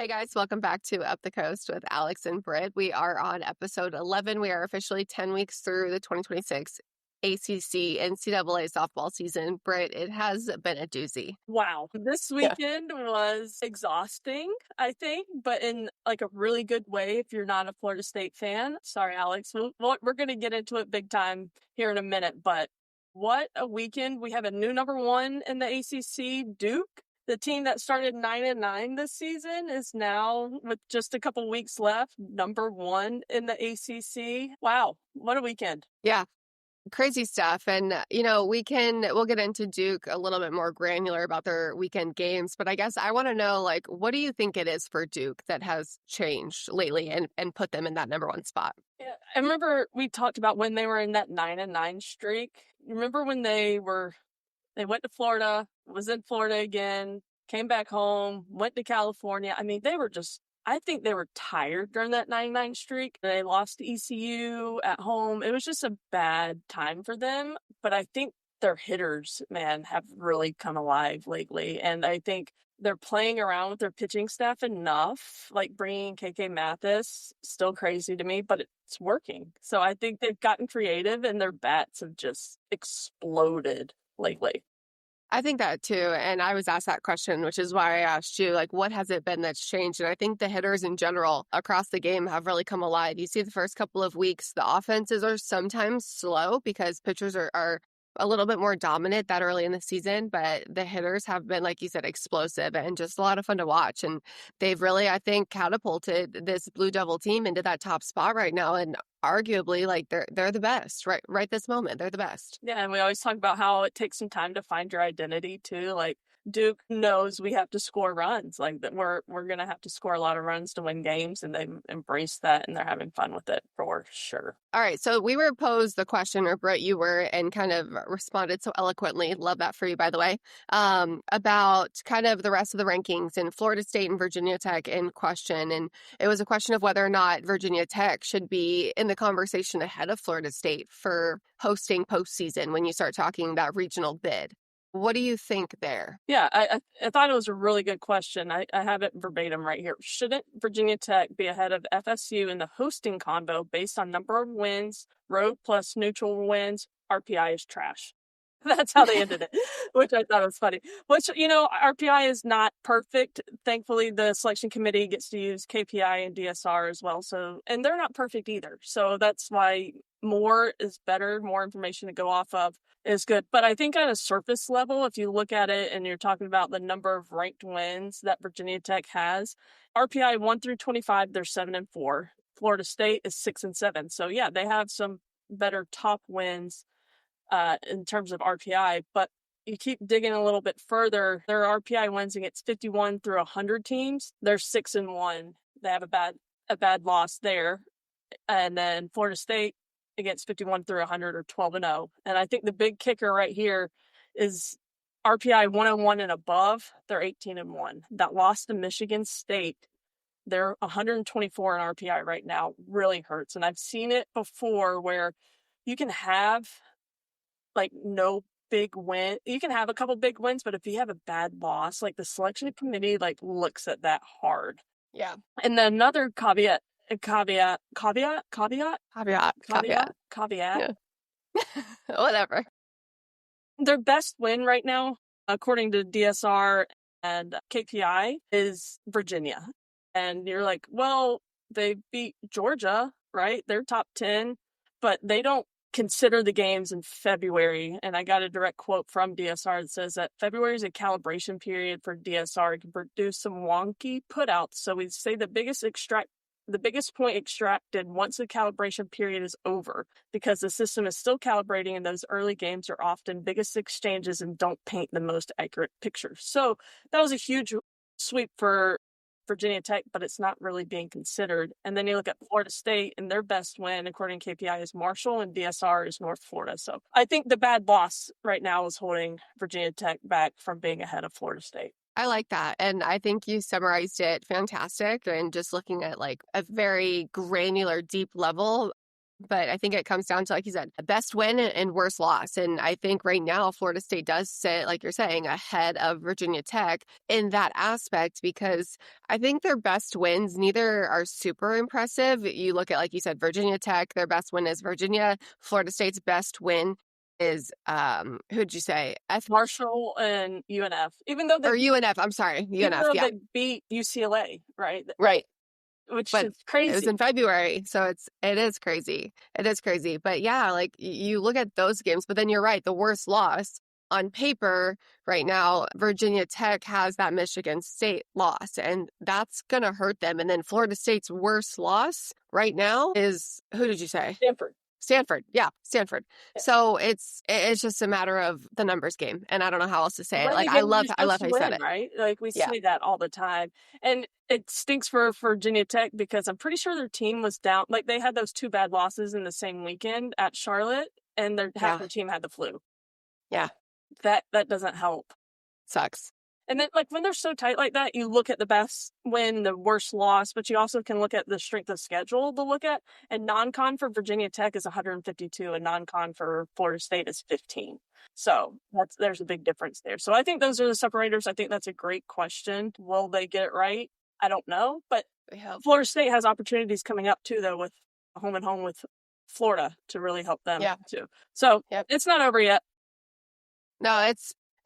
Hey guys, welcome back to Up the Coast with Alex and Britt. We are on episode 11. We are officially 10 weeks through the 2026 ACC NCAA softball season. Britt, it has been a doozy. Wow. This Yeah. weekend was exhausting, I think, but in like a really good way if you're not a Florida State fan. Sorry, Alex. We're going to get into it big time here in a minute, but what a weekend. We have a new number one in the ACC, Duke. The team that started 9-9 this season is now, with just a couple weeks left, number one in the ACC. Wow. What a weekend. Yeah. Crazy stuff. And, we'll get into Duke a little bit more granular about their weekend games. But I guess I want to know, what do you think it is for Duke that has changed lately and put them in that number one spot? Yeah, I remember we talked about when they were in that 9-9 streak. Remember when they went to Florida, was in Florida again, came back home, went to California. I mean, I think they were tired during that 9-9 streak. They lost to ECU at home. It was just a bad time for them. But I think their hitters, man, have really come alive lately. And I think they're playing around with their pitching staff enough, like bringing KK Mathis, still crazy to me, but it's working. So I think they've gotten creative and their bats have just exploded lately. I think that too. And I was asked that question, which is why I asked you, what has it been that's changed? And I think the hitters in general across the game have really come alive. You see the first couple of weeks, the offenses are sometimes slow because pitchers are a little bit more dominant that early in the season, but the hitters have been, like you said, explosive and just a lot of fun to watch. And they've really, I think, catapulted this Blue Devil team into that top spot right now. And arguably, they're the best right this moment. They're the best. Yeah, and we always talk about how it takes some time to find your identity too. Like Duke knows we have to score runs. Like that we're gonna have to score a lot of runs to win games, and they embrace that and they're having fun with it for sure. All right, so we were posed the question, or Brett, you were, and kind of responded so eloquently. Love that for you, by the way. About kind of the rest of the rankings and Florida State and Virginia Tech in question, and it was a question of whether or not Virginia Tech should be in the conversation ahead of Florida State for hosting postseason when you start talking that regional bid. What do you think there? Yeah, I thought it was a really good question. I have it verbatim right here. Shouldn't Virginia Tech be ahead of FSU in the hosting combo based on number of wins, road plus neutral wins? RPI is trash. That's how they ended it, which I thought was funny. Which, RPI is not perfect. Thankfully, the selection committee gets to use KPI and DSR as well. So, and they're not perfect either. So that's why more is better. More information to go off of is good. But I think at a surface level, if you look at it and you're talking about the number of ranked wins that Virginia Tech has, RPI 1 through 25, they're 7-4. Florida State is 6-7. So yeah, they have some better top wins in terms of RPI, but you keep digging a little bit further, their RPI wins against 51 through 100 teams. They're 6-1. They have a bad loss there. And then Florida State against 51 through 100 or 12-0. And I think the big kicker right here is RPI 101 and above, they're 18-1. That loss to Michigan State, they're 124 in RPI right now, really hurts. And I've seen it before where you can have no big win. You can have a couple big wins, but if you have a bad loss, the selection committee looks at that hard. Yeah. And then another caveat. Caveat. Yeah. Whatever. Their best win right now, according to DSR and KPI, is Virginia. And you're like, well, they beat Georgia, right? They're top 10, but they don't consider the games in February. And I got a direct quote from DSR that says that February is a calibration period for DSR. It can produce some wonky putouts. So we say the biggest point extracted once the calibration period is over, because the system is still calibrating and those early games are often biggest exchanges and don't paint the most accurate picture. So that was a huge sweep for Virginia Tech, but it's not really being considered. And then you look at Florida State, and their best win, according to KPI, is Marshall, and DSR is North Florida. So I think the bad loss right now is holding Virginia Tech back from being ahead of Florida State. I like that. And I think you summarized it fantastic. And just looking at a very granular, deep level, But I think it comes down to, like you said, best win and worst loss. And I think right now, Florida State does sit, like you're saying, ahead of Virginia Tech in that aspect, because I think their best wins, neither are super impressive. You look at, like you said, Virginia Tech, their best win is Virginia. Florida State's best win is, who'd you say? Marshall and UNF. Or UNF, I'm sorry, even UNF, though yeah. they beat UCLA, right? Right. Which But is crazy. it was in February, so it is crazy. It is crazy. But yeah, like you look at those games, but then you're right, the worst loss on paper right now, Virginia Tech has that Michigan State loss, and that's going to hurt them. And then Florida State's worst loss right now is, who did you say? Stanford. Yeah, Stanford. Yeah. So it's just a matter of the numbers game, and I don't know how else to say it. Like I love how you said it. Right? Like we say that all the time, and it stinks for Virginia Tech because I'm pretty sure their team was down. Like they had those 2 bad losses in the same weekend at Charlotte, and half their team had the flu. Yeah, that doesn't help. Sucks. And then, like, when they're so tight like that, you look at the best win, the worst loss, but you also can look at the strength of schedule to look at. And non-con for Virginia Tech is 152, and non-con for Florida State is 15. So there's a big difference there. So I think those are the separators. I think that's a great question. Will they get it right? I don't know. But Florida State has opportunities coming up, too, though, with home and home with Florida to really help them, too. So it's not over yet. No,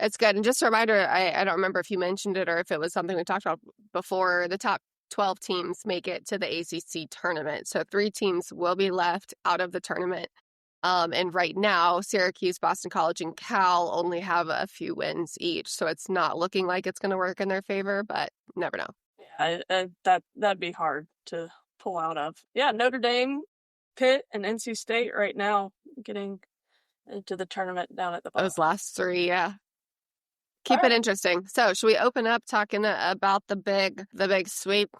it's good. And just a reminder, I don't remember if you mentioned it or if it was something we talked about before, the top 12 teams make it to the ACC tournament. So 3 teams will be left out of the tournament. And right now, Syracuse, Boston College, and Cal only have a few wins each. So it's not looking like it's going to work in their favor, but you never know. Yeah, that'd be hard to pull out of. Yeah, Notre Dame, Pitt, and NC State right now getting into the tournament down at the bottom. Those last 3, yeah. Keep it interesting. So should we open up talking about the big sweep?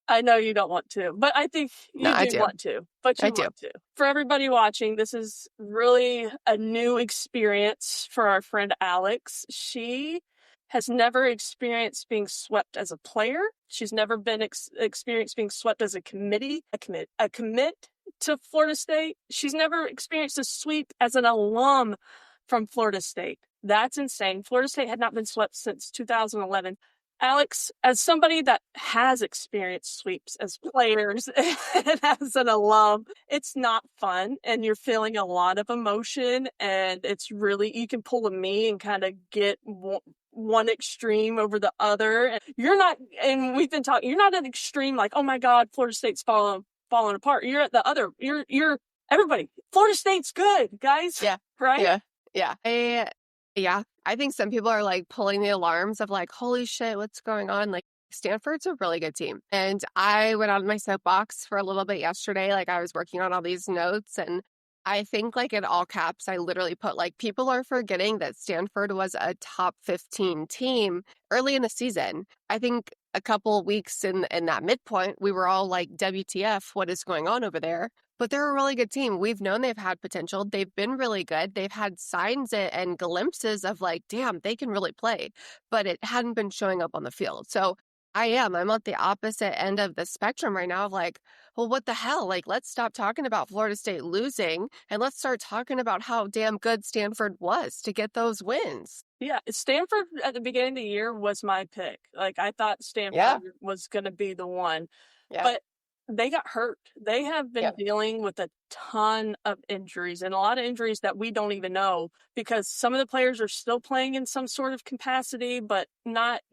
I know you don't want to, but I think you do want to. But you want to. For everybody watching, this is really a new experience for our friend Alex. She has never experienced being swept as a player. She's never been experienced being swept as a commit to Florida State. She's never experienced a sweep as an alum from Florida State. That's insane. Florida State had not been swept since 2011. Alex, as somebody that has experienced sweeps as players and as an alum, it's not fun, and you're feeling a lot of emotion, and it's really, you can pull a me and kind of get one extreme over the other. And you're not, and we've been talking, you're not an extreme like, oh my God, Florida State's falling apart. You're at the other, you're everybody. Florida State's good, guys. Yeah. Right? Yeah. Yeah, I think some people are like pulling the alarms of like, holy shit, what's going on? Like Stanford's a really good team. And I went on my soapbox for a little bit yesterday. Like I was working on all these notes, and I think like in all caps, I literally put like, people are forgetting that Stanford was a top 15 team early in the season. I think a couple weeks in that midpoint, we were all like, WTF, what is going on over there? But they're a really good team. We've known they've had potential. They've been really good. They've had signs and glimpses of like, damn, they can really play. But it hadn't been showing up on the field. So I'm at the opposite end of the spectrum right now of like, well, what the hell? Like, let's stop talking about Florida State losing and let's start talking about how damn good Stanford was to get those wins. Yeah, Stanford at the beginning of the year was my pick. Like, I thought Stanford was going to be the one. Yeah. But they got hurt. They have been dealing with a ton of injuries, and a lot of injuries that we don't even know, because some of the players are still playing in some sort of capacity, but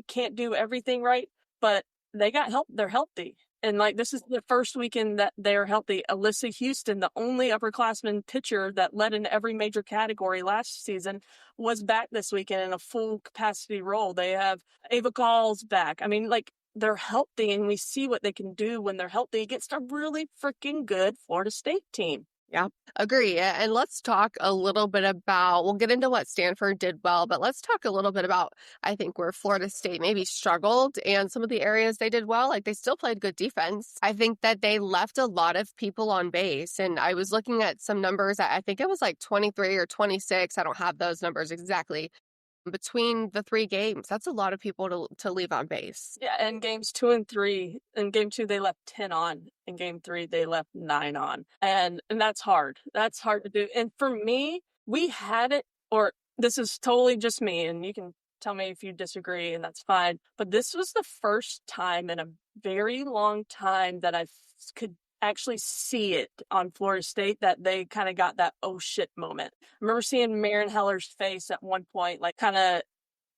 can't do everything right. But they got help. They're healthy. And like, this is the first weekend that they're healthy. Alyssa Houston, the only upperclassman pitcher that led in every major category last season, was back this weekend in a full capacity role. They have Ava Gall's back. I mean, like, they're healthy, and we see what they can do when they're healthy against a really freaking good Florida State team. Yeah, agree. And let's talk a little bit about, we'll get into what Stanford did well, but let's talk a little bit about, I think, where Florida State maybe struggled and some of the areas they did well. Like, they still played good defense. I think that they left a lot of people on base. And I was looking at some numbers. I think it was like 23 or 26. I don't have those numbers exactly. between the 3 games. That's a lot of people to leave on base. Yeah, and games 2 and 3, in game 2 they left 10 on, in game 3 they left 9 on. And that's hard. That's hard to do. And for me, we had it, or this is totally just me, and you can tell me if you disagree, and that's fine. But this was the first time in a very long time that could actually see it on Florida State, that they kind of got that oh shit moment. I remember seeing Marion Heller's face at one point, like kind of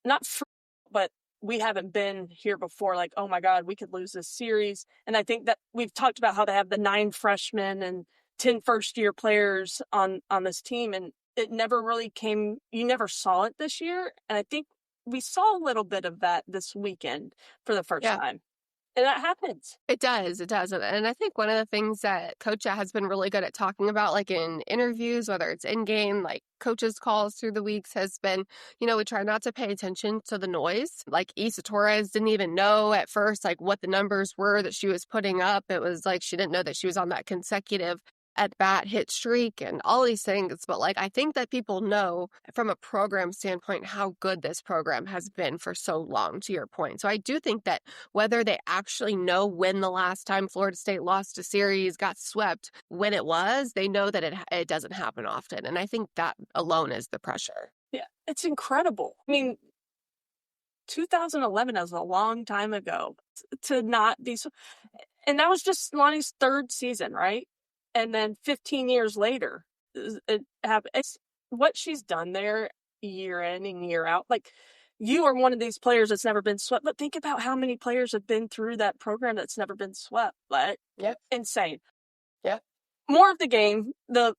not free, but we haven't been here before, like, oh my God, we could lose this series. And I think that we've talked about how they have the 9 freshmen and 10 first-year players on this team, and it never really came, you never saw it this year. And I think we saw a little bit of that this weekend for the first time. And that happens. It does. And I think one of the things that Coach has been really good at talking about, like in interviews, whether it's in-game, like coaches' calls through the weeks, has been, we try not to pay attention to the noise. Like Issa Torres didn't even know at first, like what the numbers were that she was putting up. It was like she didn't know that she was on that consecutive at-bat hit streak and all these things. But like, I think that people know from a program standpoint how good this program has been for so long, to your point. So I do think that whether they actually know when the last time Florida State lost a series, got swept, when it was, they know that it doesn't happen often. And I think that alone is the pressure. Yeah, it's incredible. I mean, 2011 is a long time ago to not be so. And that was just Lonnie's 3rd season, right? And then 15 years later, it happened. It's what she's done there year in and year out. Like, you are one of these players that's never been swept, but think about how many players have been through that program that's never been swept. Like, insane. Yeah. More of the game. The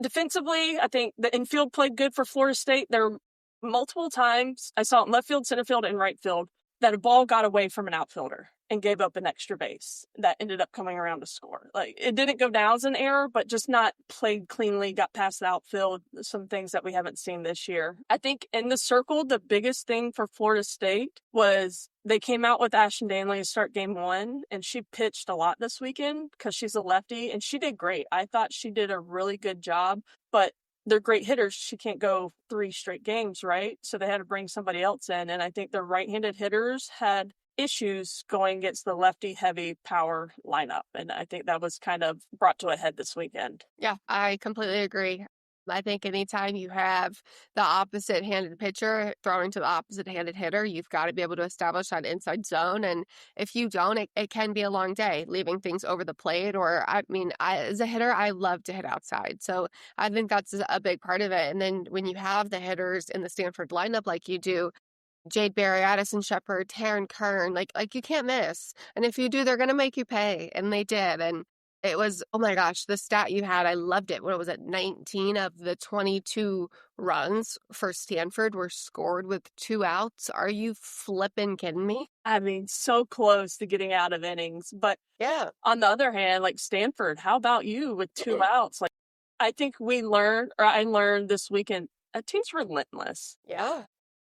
defensively, I think the infield played good for Florida State. There were multiple times I saw it in left field, center field, and right field that a ball got away from an outfielder and gave up an extra base that ended up coming around to score. Like, it didn't go down as an error, but just not played cleanly, got past the outfield, some things that we haven't seen this year. I think in the circle, the biggest thing for Florida State was they came out with Ashton Danley to start game 1, and she pitched a lot this weekend because she's a lefty, and she did great. I thought she did a really good job, but they're great hitters. She can't go 3 straight games, right? So they had to bring somebody else in. And I think the right-handed hitters had issues going against the lefty heavy power lineup. And I think that was kind of brought to a head this weekend. Yeah, I completely agree. I think anytime you have the opposite-handed pitcher throwing to the opposite-handed hitter, you've got to be able to establish that inside zone. And if you don't, it can be a long day, leaving things over the plate. Or, as a hitter, I love to hit outside. So I think that's a big part of it. And then when you have the hitters in the Stanford lineup like you do, Jade Berry, Addison Shepard, Taryn Kern, like you can't miss. And if you do, they're going to make you pay. And they did. And it was, oh my gosh, the stat you had, I loved it. What was it? 19 of the 22 runs for Stanford were scored with 2 outs. Are you flipping kidding me? I mean, so close to getting out of innings. But yeah, on the other hand, like Stanford, how about you with 2 outs? Like, I think I learned this weekend, that team's relentless. Yeah.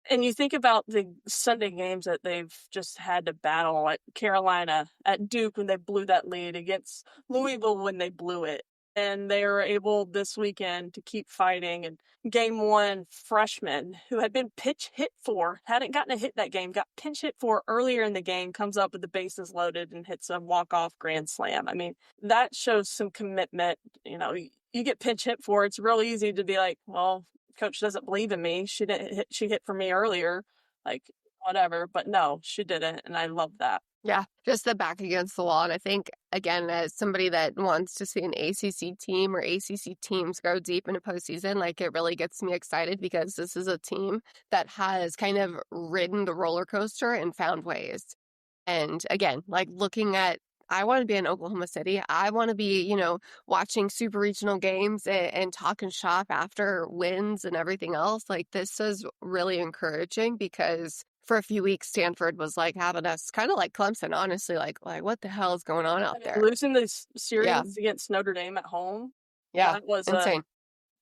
And you think about the Sunday games that they've just had to battle, at Carolina, at Duke when they blew that lead, against Louisville when they blew it. And they were able this weekend to keep fighting. And game 1, freshman who had been pinch hit for, hadn't gotten a hit that game, got pinch hit for earlier in the game, comes up with the bases loaded and hits a walk-off grand slam. I mean, that shows some commitment. You get pinch hit for, it's real easy to be like, well, coach doesn't believe in me. She hit for me earlier, like, whatever. But no, she didn't, and I love that. Yeah, just the back against the wall. And I think, again, as somebody that wants to see an ACC team or ACC teams go deep into postseason, like, it really gets me excited because this is a team that has kind of ridden the roller coaster and found ways. And again, like, looking at, I want to be in Oklahoma City. I want to be, watching super regional games and talking shop after wins and everything else. Like, this is really encouraging because for a few weeks, Stanford was like having us kind of like Clemson, honestly, like what the hell is going on out there? Losing this series against Notre Dame at home. Yeah, that was insane. A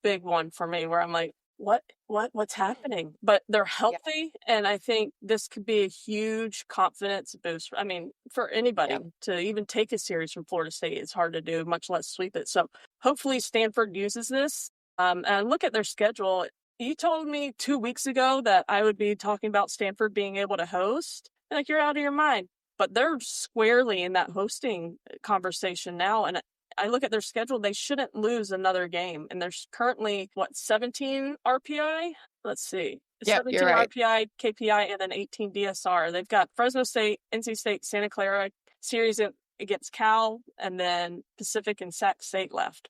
big one for me where I'm like, what's happening? But they're healthy, and I think this could be a huge confidence boost. I mean, for anybody to even take a series from Florida State, it's hard to do, much less sweep it. So hopefully Stanford uses this. And look at their schedule. You told me 2 weeks ago that I would be talking about Stanford being able to host. Like, you're out of your mind. But they're squarely in that hosting conversation now. And I look at their schedule, they shouldn't lose another game. And there's currently, 17 RPI? Let's see. Yep, you're 17 right. RPI, KPI, and then 18 DSR. They've got Fresno State, NC State, Santa Clara series against Cal, and then Pacific and Sac State left.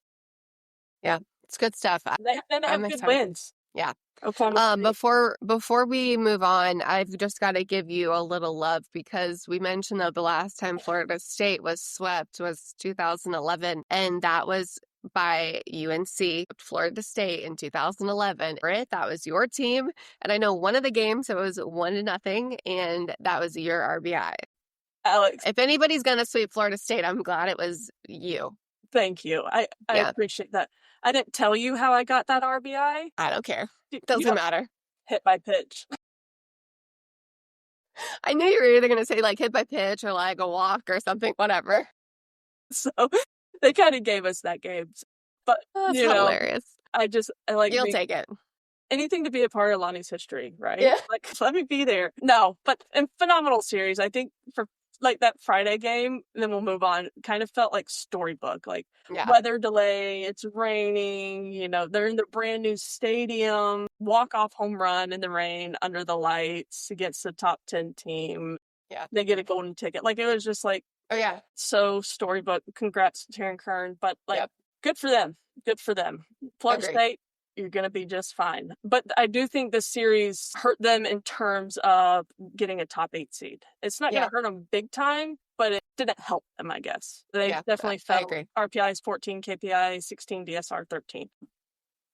Yeah, it's good stuff. They I'm have good excited. wins. Yeah. Oklahoma State. Before we move on, I've just got to give you a little love because we mentioned that the last time Florida State was swept was 2011, and that was by UNC, Florida State in 2011. That was your team, and I know one of the games it was 1-0, and that was your RBI. Alex, If anybody's gonna sweep Florida State, I'm glad it was you. thank you. I Yeah. appreciate that. I didn't tell you how I got that RBI. I don't care. You Doesn't don't matter. hit by pitch. I knew you were either gonna say like hit by pitch or like a walk or something, whatever. So they kind of gave us that game. But, That's you know, hilarious. I like You'll take it. anything to be a part of Lonnie's history, right? Yeah. Like, let me be there. No, but a phenomenal series. I think for like that Friday game, then we'll move on. Kind of felt like storybook, like Yeah. weather delay, it's raining, they're in the brand new stadium, walk-off home run in the rain under the lights against the top 10 team. Yeah. They get a golden ticket. Like, it was just like, Oh yeah. so storybook. Congrats to Taryn Kern. But like, Yep. good for them. Good for them. Florida Agreed. State, you're going to be just fine. But I do think this series hurt them in terms of getting a top 8 seed. It's not going to hurt them big time, but it didn't help them, I guess. They definitely I felt agree. RPI is 14, KPI 16, DSR 13.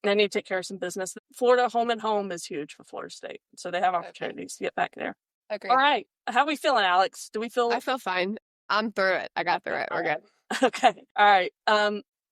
They need to take care of some business. Florida home and home is huge for Florida State. So they have opportunities to get back there. Agreed. All right. How are we feeling, Alex? Do we feel... I feel fine. I'm through it. I got through it. We're good. Okay. All right.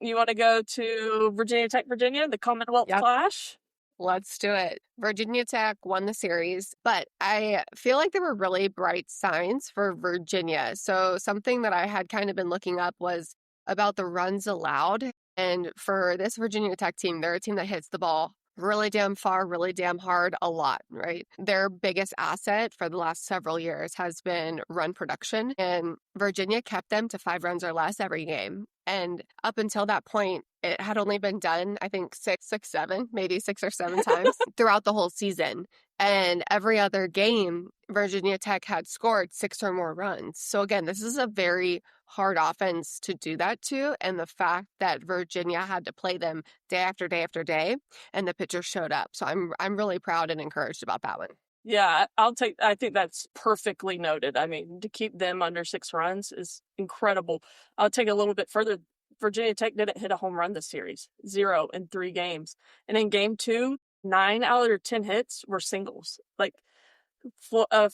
You want to go to Virginia Tech, Virginia, the Commonwealth Clash? Let's do it. Virginia Tech won the series, but I feel like there were really bright signs for Virginia. So something that I had kind of been looking up was about the runs allowed. And for this Virginia Tech team, they're a team that hits the ball really damn far, really damn hard, a lot, right? Their biggest asset for the last several years has been run production, and Virginia kept them to 5 runs or less every game. And up until that point, it had only been done, I think, 7, maybe 6 or 7 times throughout the whole season. And every other game, Virginia Tech had scored 6 or more runs. So again, this is a very hard offense to do that to. And the fact that Virginia had to play them day after day after day, and the pitchers showed up. So I'm really proud and encouraged about that one. Yeah, I think that's perfectly noted. I mean, to keep them under 6 runs is incredible. I'll take a little bit further. Virginia Tech didn't hit a home run this series, 0 in 3 games. And in game 2, 9 out of their 10 hits were singles. Like,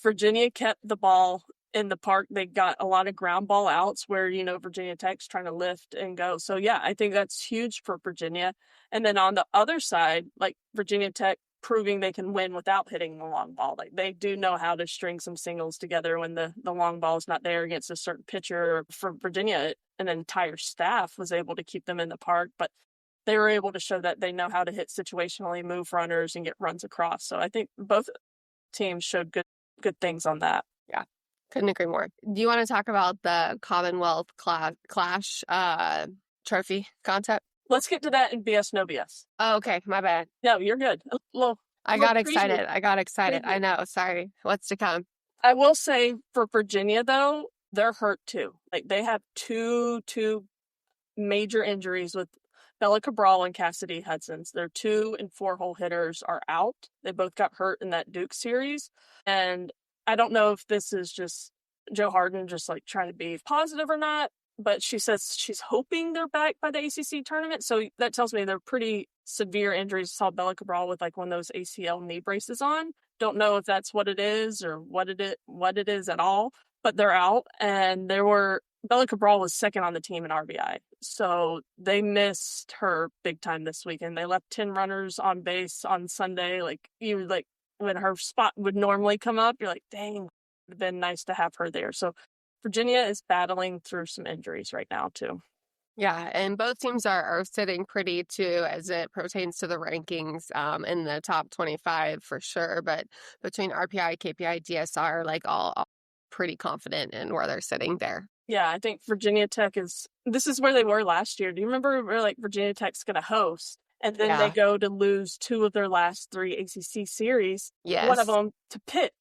Virginia kept the ball in the park. They got a lot of ground ball outs where, Virginia Tech's trying to lift and go. So yeah, I think that's huge for Virginia. And then on the other side, like, Virginia Tech proving they can win without hitting the long ball. Like, they do know how to string some singles together when the long ball is not there against a certain pitcher. For Virginia, an entire staff was able to keep them in the park, but they were able to show that they know how to hit situationally, move runners, and get runs across. So I think both teams showed good things on that. Yeah, couldn't agree more. Do you want to talk about the Commonwealth Clash trophy concept? Let's get to that in BS, no BS. Oh, okay. My bad. No, you're good. I got excited. I know. Sorry. What's to come? I will say for Virginia, though, they're hurt too. Like, they have two major injuries with Bella Cabral and Cassidy Hudson's. Their 2 and 4-hole hitters are out. They both got hurt in that Duke series. And I don't know if this is just Joe Harden just like trying to be positive or not, but she says she's hoping they're back by the ACC tournament. So that tells me they're pretty severe injuries. I saw Bella Cabral with like one of those ACL knee braces on. Don't know if that's what it is or what it is at all, but they're out. And Bella Cabral was second on the team in RBI. So they missed her big time this weekend. They left 10 runners on base on Sunday. When her spot would normally come up, you're like, dang, it would have been nice to have her there. So Virginia is battling through some injuries right now too. Yeah, and both teams are sitting pretty too as it pertains to the rankings in the top 25 for sure. But between RPI, KPI, DSR, like all pretty confident in where they're sitting there. Yeah, I think Virginia Tech this is where they were last year. Do you remember where like Virginia Tech's going to host? And then they Yeah. go to lose 2 of their last 3 ACC series, one of Yes. them to Pitt.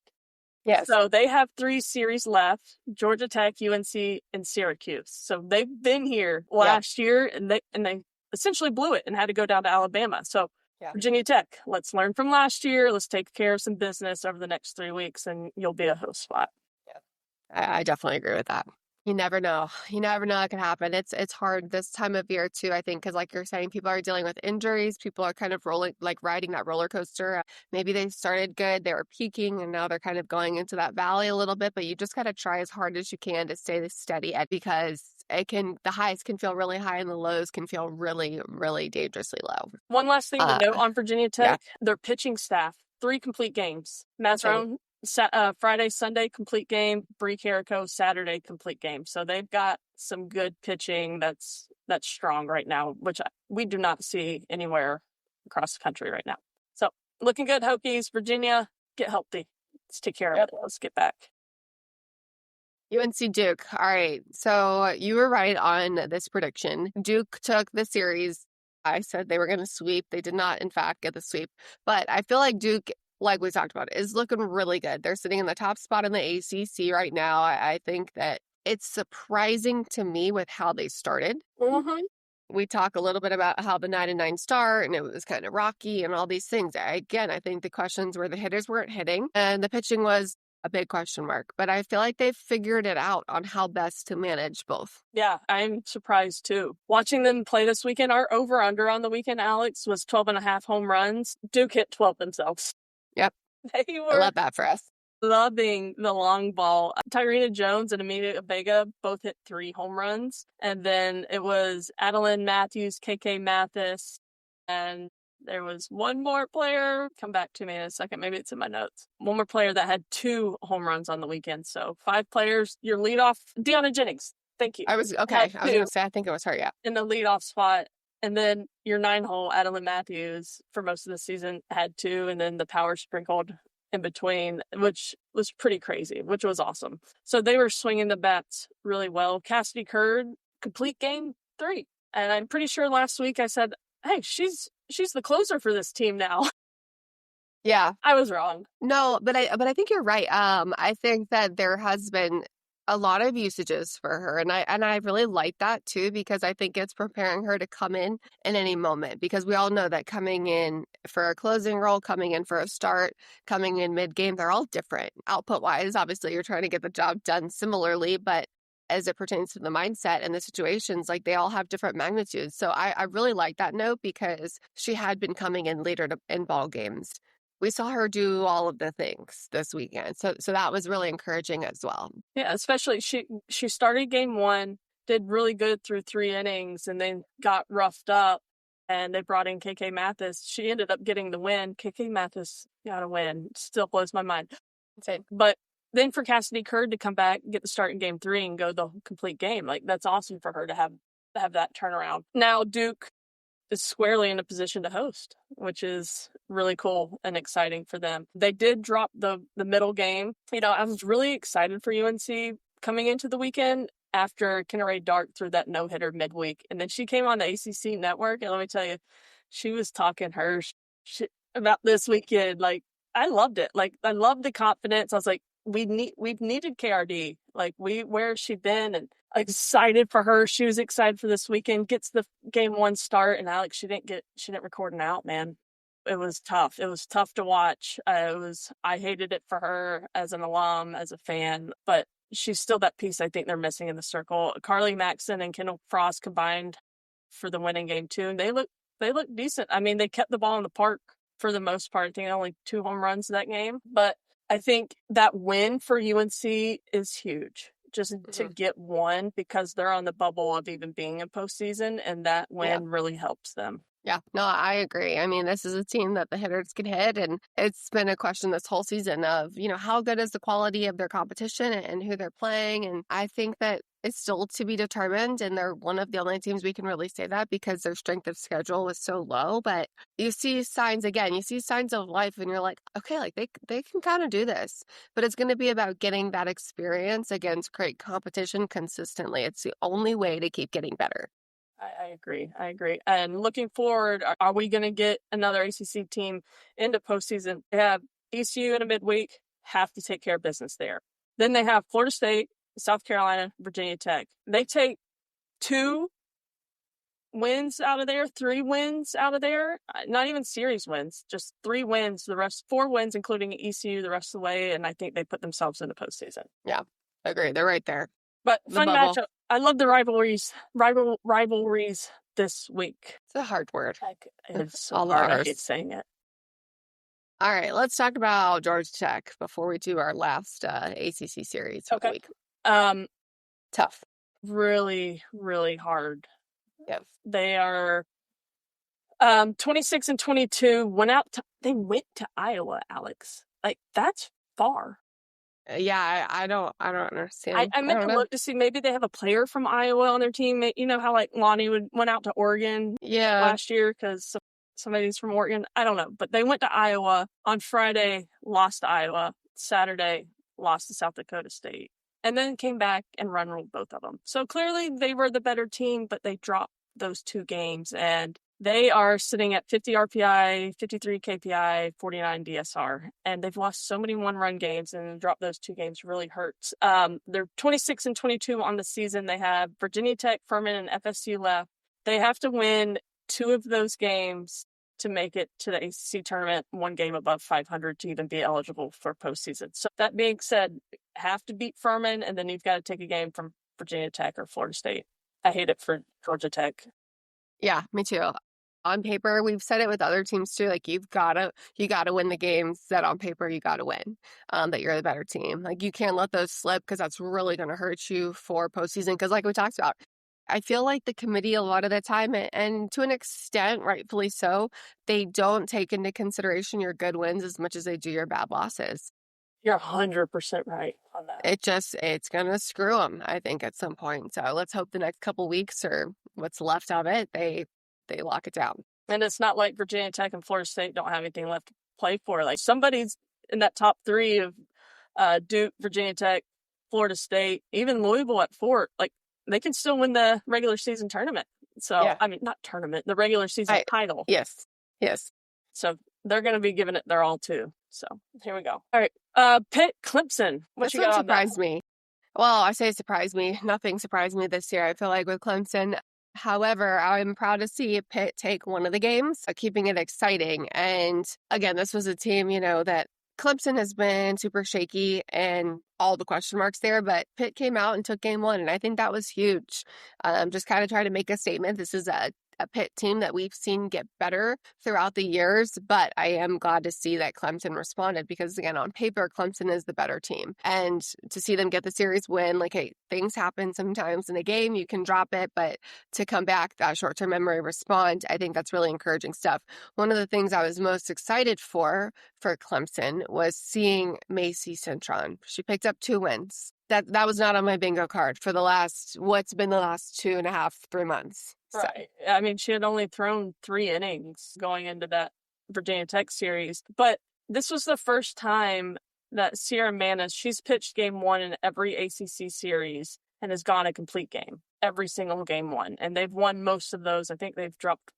Yes. So they have 3 series left: Georgia Tech, UNC, and Syracuse. So they've been here last year, and they essentially blew it and had to go down to Alabama. So Yeah. Virginia Tech, let's learn from last year. Let's take care of some business over the next 3 weeks, and you'll be a host spot. Yeah. I definitely agree with that. You never know. You never know what can happen. It's hard this time of year too, I think, because like you're saying, people are dealing with injuries. People are kind of riding that roller coaster. Maybe they started good, they were peaking, and now they're kind of going into that valley a little bit. But you just got to try as hard as you can to stay steady because the highs can feel really high and the lows can feel really, really dangerously low. One last thing to note on Virginia Tech: their pitching staff, 3 complete games. Mazzarone, Friday, Sunday, complete game. Bree Carrico, Saturday, complete game. So they've got some good pitching that's strong right now, which we do not see anywhere across the country right now. So looking good, Hokies. Virginia, get healthy. Let's take care of it. Let's get back. UNC Duke. All right. So you were right on this prediction. Duke took the series. I said they were going to sweep. They did not, in fact, get the sweep. But I feel like Duke, like we talked about, is looking really good. They're sitting in the top spot in the ACC right now. I think that it's surprising to me with how they started. Mm-hmm. We talk a little bit about how the 9-9 start and it was kind of rocky and all these things. Again, I think the questions were the hitters weren't hitting and the pitching was a big question mark. But I feel like they've figured it out on how best to manage both. Yeah, I'm surprised too. Watching them play this weekend, our over-under on the weekend, Alex, was 12.5 home runs. Duke hit 12 themselves. Yep. They were I love that for us. Loving the long ball. Tyrena Jones and Amelia Vega both hit 3 home runs. And then it was Adeline Matthews, KK Mathis, and there was one more player. Come back to me in a second. Maybe it's in my notes. One more player that had 2 home runs on the weekend. So 5 players. Your leadoff, Deanna Jennings. Thank you. I was going to say, I think it was her, yeah. In the leadoff spot. And then your 9-hole, Adeline Matthews, for most of the season, had 2. And then the power sprinkled in between, which was pretty crazy, which was awesome. So they were swinging the bats really well. Cassidy Curd, complete game 3. And I'm pretty sure last week I said, hey, she's the closer for this team now. Yeah. I was wrong. No, but I think you're right. I think that there has been a lot of usages for her, and I really like that too, because I think it's preparing her to come in any moment, because we all know that coming in for a closing role, coming in for a start, coming in mid-game, they're all different. Output-wise, obviously, you're trying to get the job done similarly, but as it pertains to the mindset and the situations, like they all have different magnitudes. So I really like that note because she had been coming in later in ball games. We saw her do all of the things this weekend. So that was really encouraging as well. Yeah, especially she started game 1, did really good through 3 innings, and then got roughed up, and they brought in KK Mathis. She ended up getting the win. KK Mathis got a win. Still blows my mind. Insane. But then for Cassidy Curd to come back, get the start in game 3, and go the complete game, like that's awesome for her to have that turnaround. Now Duke is squarely in a position to host, which is really cool and exciting for them. They did drop the middle game. You know, I was really excited for UNC coming into the weekend after Kenneray Dart threw that no-hitter midweek. And then she came on the ACC network, and let me tell you, she was talking her shit about this weekend. Like, I loved it. Like, I loved the confidence. I was like, we've needed KRD. Like, where has she been? And excited for her. She was excited for this weekend. Gets the game 1 start, and Alex, she didn't record an out, man. It was tough. It was tough to watch. I hated it for her as an alum, as a fan, but she's still that piece I think they're missing in the circle. Carly Maxson and Kendall Frost combined for the winning game 2, and they look decent. I mean, they kept the ball in the park for the most part. I think only 2 home runs that game, but I think that win for UNC is huge. Just to get 1, because they're on the bubble of even being in postseason, and that win really helps them. Yeah, no, I agree. I mean, this is a team that the hitters can hit, and it's been a question this whole season of, how good is the quality of their competition and who they're playing. And I think that is still to be determined, and they're one of the only teams we can really say that because their strength of schedule was so low. But you see signs again, you see signs of life, and you're like, okay, like they can kind of do this. But it's going to be about getting that experience against great competition consistently. It's the only way to keep getting better. I agree. I agree. And looking forward, are we going to get another ACC team into postseason? They have ECU in a midweek, have to take care of business there. Then they have Florida State, South Carolina, Virginia Tech. They take 2 wins out of there, 3 wins out of there, not even series wins, just 3 wins. The rest, 4 wins, including ECU, the rest of the way. And I think they put themselves in the postseason. Yeah, agree. They're right there. But fun matchup. I love the rivalries this week. It's a hard word. It's so hard. I hate saying it. All right, let's talk about Georgia Tech before we do our last ACC series of the week. Tough. Really, really hard. Yes. They are 26-22. They went to Iowa, Alex. Like, that's far. Yeah, I don't understand. I meant to look to see, maybe they have a player from Iowa on their team. You know how like Lonnie went out to Oregon last year because somebody's from Oregon. I don't know, but they went to Iowa on Friday, lost to Iowa. Saturday, lost to South Dakota State, and then came back and run-ruled both of them. So clearly they were the better team, but they dropped those 2 games, and they are sitting at 50 RPI, 53 KPI, 49 DSR, and they've lost so many one-run games, and drop those 2 games really hurts. They're 26-22 on the season. They have Virginia Tech, Furman, and FSU left. They have to win 2 of those games to make it to the ACC tournament, 1 game above 500 to even be eligible for postseason. So that being said, have to beat Furman, and then you've got to take a game from Virginia Tech or Florida State. I hate it for Georgia Tech. Yeah, me too. On paper, we've said it with other teams too. Like you gotta win the games that on paper you gotta win. That you're the better team. Like you can't let those slip because that's really gonna hurt you for postseason. Because like we talked about, I feel like the committee a lot of the time, and to an extent, rightfully so, they don't take into consideration your good wins as much as they do your bad losses. You're 100% right on that. It's going to screw them, I think, at some point. So let's hope the next couple weeks or what's left of it, they lock it down. And it's not like Virginia Tech and Florida State don't have anything left to play for. Like somebody's in that top 3 of Duke, Virginia Tech, Florida State, even Louisville at Fort. Like they can still win the regular season tournament. So, yeah. I mean, not tournament, the regular season title. Yes. So they're going to be giving it their all too. So here we go. All right. Pitt, Clemson. What you got on that? Surprised me. Well, I say surprised me. Nothing surprised me this year, I feel like, with Clemson. However, I'm proud to see Pitt take one of the games, keeping it exciting. And again, this was a team, that Clemson has been super shaky and all the question marks there, but Pitt came out and took game 1, and I think that was huge. Just kind of try to make a statement. This is a Pitt team that we've seen get better throughout the years, but I am glad to see that Clemson responded because, again, on paper, Clemson is the better team. And to see them get the series win, like, hey, things happen sometimes in a game, you can drop it, but to come back, that short-term memory respond, I think that's really encouraging stuff. One of the things I was most excited for Clemson was seeing Macy Cintron. She picked up 2 wins. That was not on my bingo card for what's been the last 2.5, 3 months. Right. So. I mean, she had only thrown 3 innings going into that Virginia Tech series, but this was the first time that Sierra Manis, she's pitched game 1 in every ACC series and has gone a complete game, every single game 1. And they've won most of those. I think they've dropped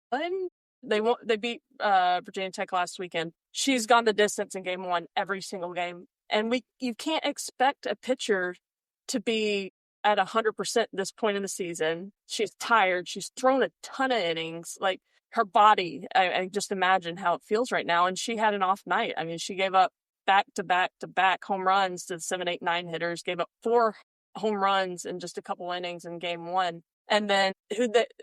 1. They beat Virginia Tech last weekend. She's gone the distance in game 1 every single game. And you can't expect a pitcher to be at 100% at this point in the season. She's tired. She's thrown a ton of innings. Like her body, I just imagine how it feels right now. And she had an off night. I mean, she gave up back-to-back home runs to 7, 8, 9 hitters, gave up 4 home runs in just a couple innings in game 1. And then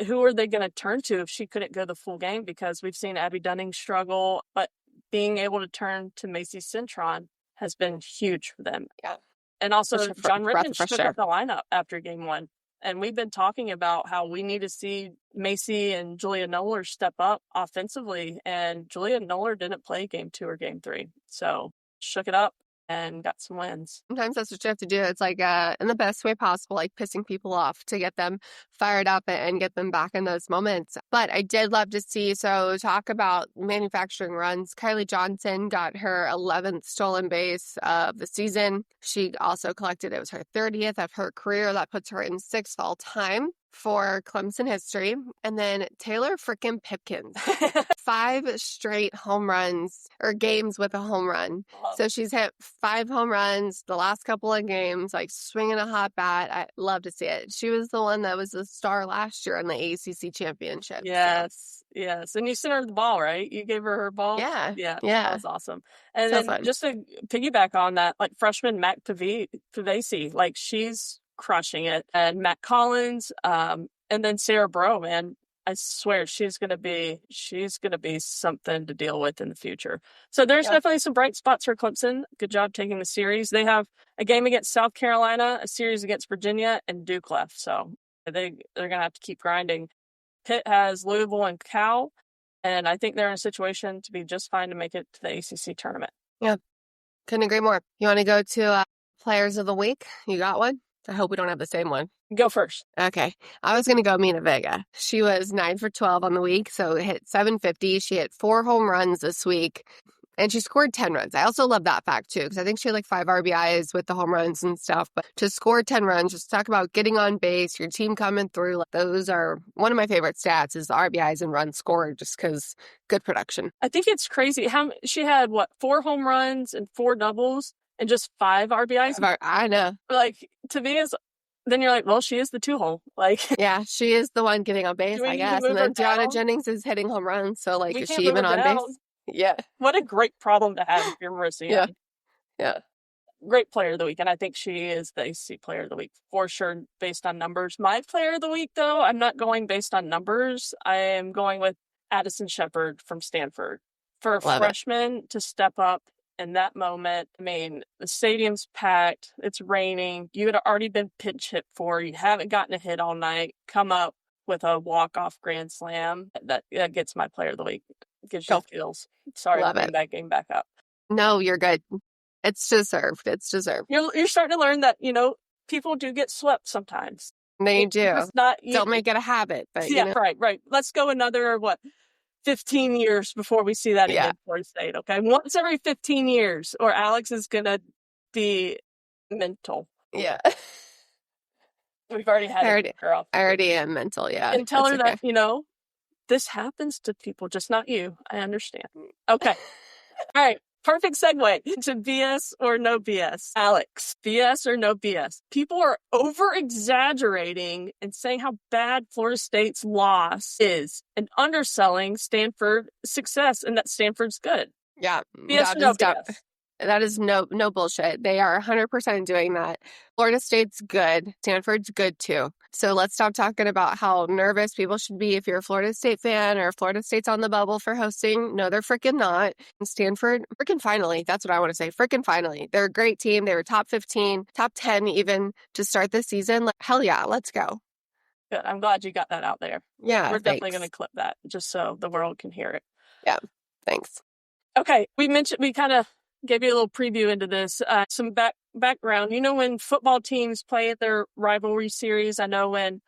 who are they going to turn to if she couldn't go the full game? Because we've seen Abby Dunning struggle, but being able to turn to Macy Cintron has been huge for them. Yeah. And also, John Rittman took up the lineup after game 1. And we've been talking about how we need to see Macy and Julia Noller step up offensively. And Julia Noller didn't play game 2 or game 3. So, shook it up. and got some wins. Sometimes that's what you have to do. It's like in the best way possible, like pissing people off to get them fired up and get them back in those moments. But I did love to see, so talk about manufacturing runs. Kylie Johnson got her 11th stolen base of the season. She also collected, it was her 30th of her career. That puts her in 6th all time for Clemson history. And then Taylor frickin' Pipkins, 5 straight home runs or games with a home run. So she's hit 5 home runs the last couple of games, like swinging a hot bat. I love to see it. She was the one that was the star last year in the ACC championship. Yes, yes. And you sent her the ball, right? You gave her ball? Yeah. Yeah, Yeah. that was awesome. And So then fun. just to piggyback on that, like freshman Mac Pavesi, like she's crushing it. And Matt Collins, and then Sarah Bro, man. I swear she's gonna be something to deal with in the future. So there's definitely some bright spots for Clemson. Good job taking the series. They have a game against South Carolina, a series against Virginia, and Duke left. So they're gonna have to keep grinding. Pitt has Louisville and Cal, and I think they're in a situation to be just fine to make it to the ACC tournament. Yeah, couldn't agree more. You want to go to Players of the Week? You got one? I hope we don't have the same one. Go first. Okay. I was going to go Mina Vega. She was 9 for 12 on the week, so hit 750. She hit 4 home runs this week, and she scored 10 runs. I also love that fact, too, because I think she had like 5 RBIs with the home runs and stuff. But to score 10 runs, just talk about getting on base, your team coming through. Like, those are one of my favorite stats is the RBIs and runs scored, just because good production. I think it's crazy how she had, 4 home runs and 4 doubles and just 5 RBIs? I know. Like, to me, then you're like, well, she is the 2-hole. Like, yeah, she is the one getting on base, I guess. And then Deanna Jennings is hitting home runs. So, like, is she even on base? Yeah. What a great problem to have if you're Marissa. Yeah. Yeah. Great player of the week. And I think she is the ACC player of the week for sure, based on numbers. My player of the week, though, I'm not going based on numbers. I am going with Addison Shepard from Stanford. For a freshman to step up in that moment, I mean, the stadium's packed, it's raining, you had already been pinch hit for, you haven't gotten a hit all night, come up with a walk-off grand slam. That gets my player of the week. Gives you feels. Sorry, I'll bring that game back up. No, you're good. It's deserved. It's deserved. You're starting to learn that, people do get swept sometimes. They do. Don't make it a habit. But yeah, right. Let's go another, 15 years before we see that again for State, okay? Once every 15 years, or Alex is going to be mental. Yeah. We've already had it, girl. I already am mental, yeah. And tell her that, this happens to people, just not you. I understand. Okay. All right. Perfect segue into BS or no BS. Alex, BS or no BS? People are over-exaggerating and saying how bad Florida State's loss is and underselling Stanford's success and that Stanford's good. Yeah. BS or no BS? That is no bullshit. They are 100% doing that. Florida State's good. Stanford's good too. So let's stop talking about how nervous people should be if you're a Florida State fan or Florida State's on the bubble for hosting. No, they're freaking not. And Stanford, freaking finally. That's what I want to say. Freaking finally. They're a great team. They were top 15, top 10 even to start the season. Like, hell yeah, let's go. Good. I'm glad you got that out there. Yeah, we're definitely going to clip that just so the world can hear it. Yeah, thanks. Okay, we kind of gave you a little preview into this. Some background. When football teams play their rivalry series, I know when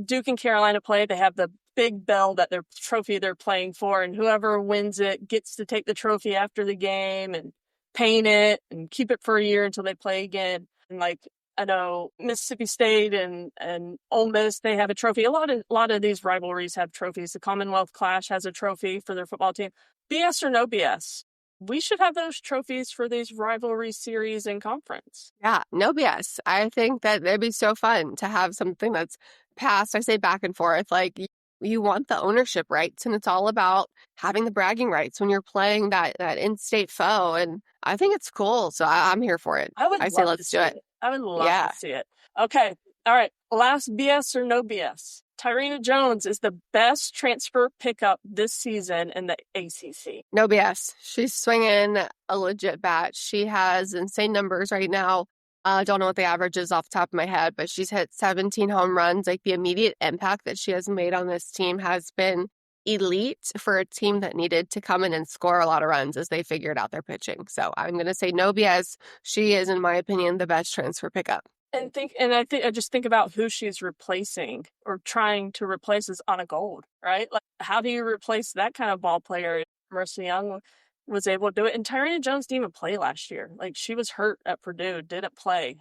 Duke and Carolina play, they have the big bell that their trophy they're playing for, and whoever wins it gets to take the trophy after the game and paint it and keep it for a year until they play again. And I know Mississippi State and Ole Miss, they have a trophy. A lot of these rivalries have trophies. The Commonwealth Clash has a trophy for their football team. BS or no BS? We should have those trophies for these rivalry series and conference. Yeah, no BS. I think that it'd be so fun to have something that's passed, I say back and forth. Like, you want the ownership rights, and it's all about having the bragging rights when you're playing that in-state foe. And I think it's cool. So I'm here for it. I say let's do it. I would love to see it. Okay. All right. Last BS or no BS? Tyrena Jones is the best transfer pickup this season in the ACC. No BS. She's swinging a legit bat. She has insane numbers right now. I don't know what the average is off the top of my head, but she's hit 17 home runs. Like, the immediate impact that she has made on this team has been elite for a team that needed to come in and score a lot of runs as they figured out their pitching. So I'm going to say no BS. She is, in my opinion, the best transfer pickup. I just think about who she's replacing or trying to replace is Anna Gold, right? Like, how do you replace that kind of ball player? Marissa Young was able to do it, and Tyrena Jones didn't even play last year. Like, she was hurt at Purdue, didn't play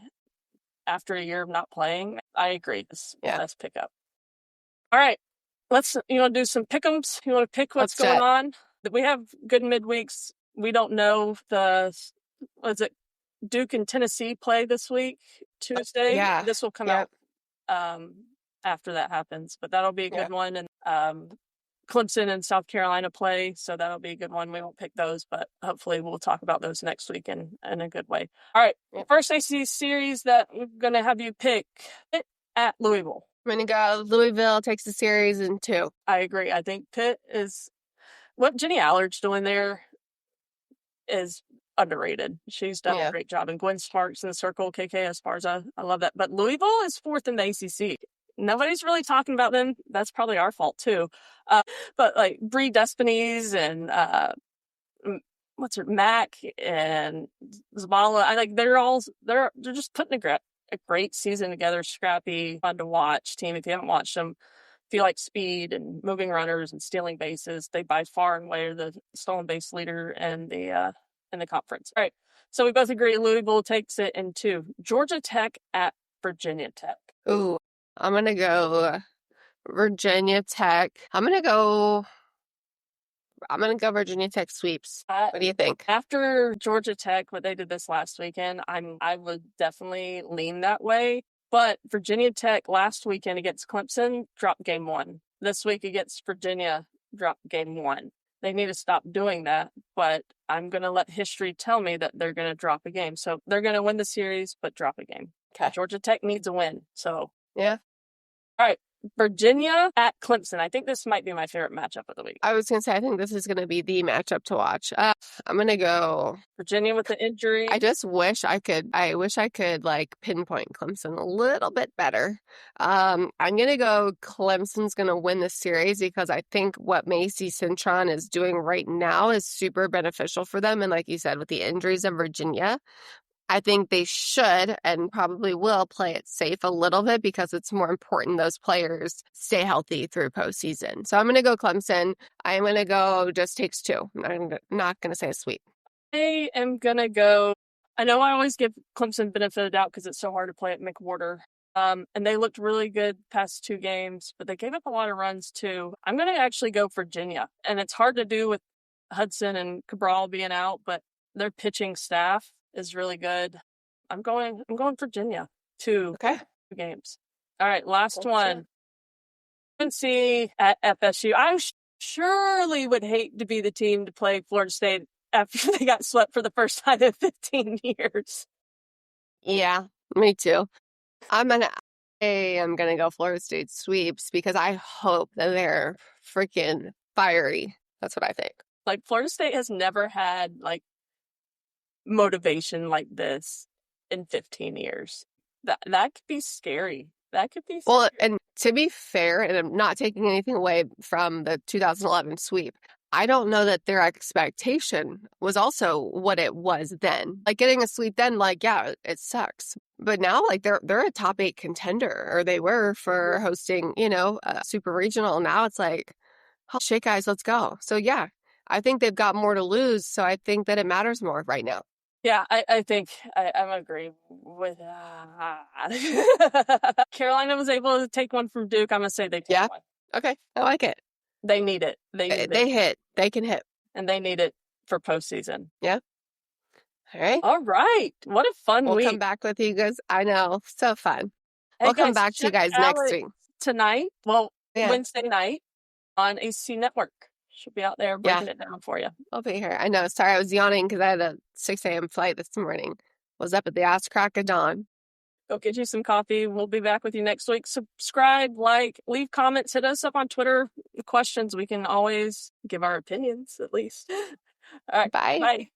after a year of not playing. I agree. It's the best pickup. All right, you want to do some pick'ems? You want to pick what's going on? We have good midweeks. We don't know Duke and Tennessee play this week, Tuesday. Yeah. This will come out after that happens, but that'll be a good one. And Clemson and South Carolina play, so that'll be a good one. We won't pick those, but hopefully we'll talk about those next week in a good way. All right, first ACC series that we're going to have you pick Pitt at Louisville. I'm going to go Louisville takes the series in 2. I agree. I think Pitt is what Jenny Allard's doing there is underrated. She's done a great job. And Gwen Sparks in the circle, KK Esparza, I love that. But Louisville is 4th in the ACC. Nobody's really talking about them. That's probably our fault too. But like Bree Despines and Mac and Zabala, they're just putting a great season together. Scrappy, fun to watch team. If you haven't watched them, if you like speed and moving runners and stealing bases, they by far and away are the stolen base leader in the conference. All right, so we both agree Louisville takes it in 2. Georgia Tech at Virginia Tech. Ooh, I'm gonna go Virginia Tech. I'm gonna go Virginia Tech sweeps. What do you think? After Georgia Tech, what they did this last weekend, I would definitely lean that way. But Virginia Tech last weekend against Clemson dropped game 1. This week against Virginia dropped game 1. They need to stop doing that, but I'm going to let history tell me that they're going to drop a game. So they're going to win the series, but drop a game. Okay. Georgia Tech needs a win. So yeah. All right. Virginia at Clemson. I think this might be my favorite matchup of the week. I was going to say, I think this is going to be the matchup to watch. I'm going to go Virginia with the injury. I wish I could like pinpoint Clemson a little bit better. I'm going to go Clemson's going to win the series because I think what Macy Cintron is doing right now is super beneficial for them. And like you said, with the injuries of Virginia, I think they should and probably will play it safe a little bit because it's more important those players stay healthy through postseason. So I'm going to go Clemson. I'm going to go just takes 2. I'm not going to say a sweep. I am going to go. I know I always give Clemson benefit of doubt because it's so hard to play at McWhorter. And they looked really good past 2 games, but they gave up a lot of runs too. I'm going to actually go Virginia. And it's hard to do with Hudson and Cabral being out, but their pitching staff is really good. I'm going Virginia. 2 games. All right, last one. UNC at FSU. I surely would hate to be the team to play Florida State after they got swept for the first time in 15 years. Yeah, me too. I'm gonna go Florida State sweeps because I hope that they're freaking fiery. That's what I think. Like Florida State has never had like motivation like this in 15 years. That could be scary. That could be scary. Well, and to be fair, and I'm not taking anything away from the 2011 sweep, I don't know that their expectation was also what it was then. Like getting a sweep then, like, yeah, it sucks. But now, like they're a top 8 contender, or they were for hosting, a super regional. Now it's like, oh, shit, guys, let's go. So yeah, I think they've got more to lose. So I think that it matters more right now. Yeah, I think I'm agree with Carolina was able to take one from Duke. I'm going to say they take one. Okay, I like it. They need it. They hit. They can hit. And they need it for postseason. Yeah. All right. All right. What a fun week. We'll come back with you guys. I know. So fun. We'll come back to you guys next week. Tonight. Well, Wednesday night on ACC Network. She'll be out there breaking it down for you. I'll be here. I know. Sorry, I was yawning because I had a 6 a.m. flight this morning. Was up at the ass crack of dawn. Go get you some coffee. We'll be back with you next week. Subscribe, leave comments, hit us up on Twitter. Questions. We can always give our opinions, at least. All right. Bye. Bye.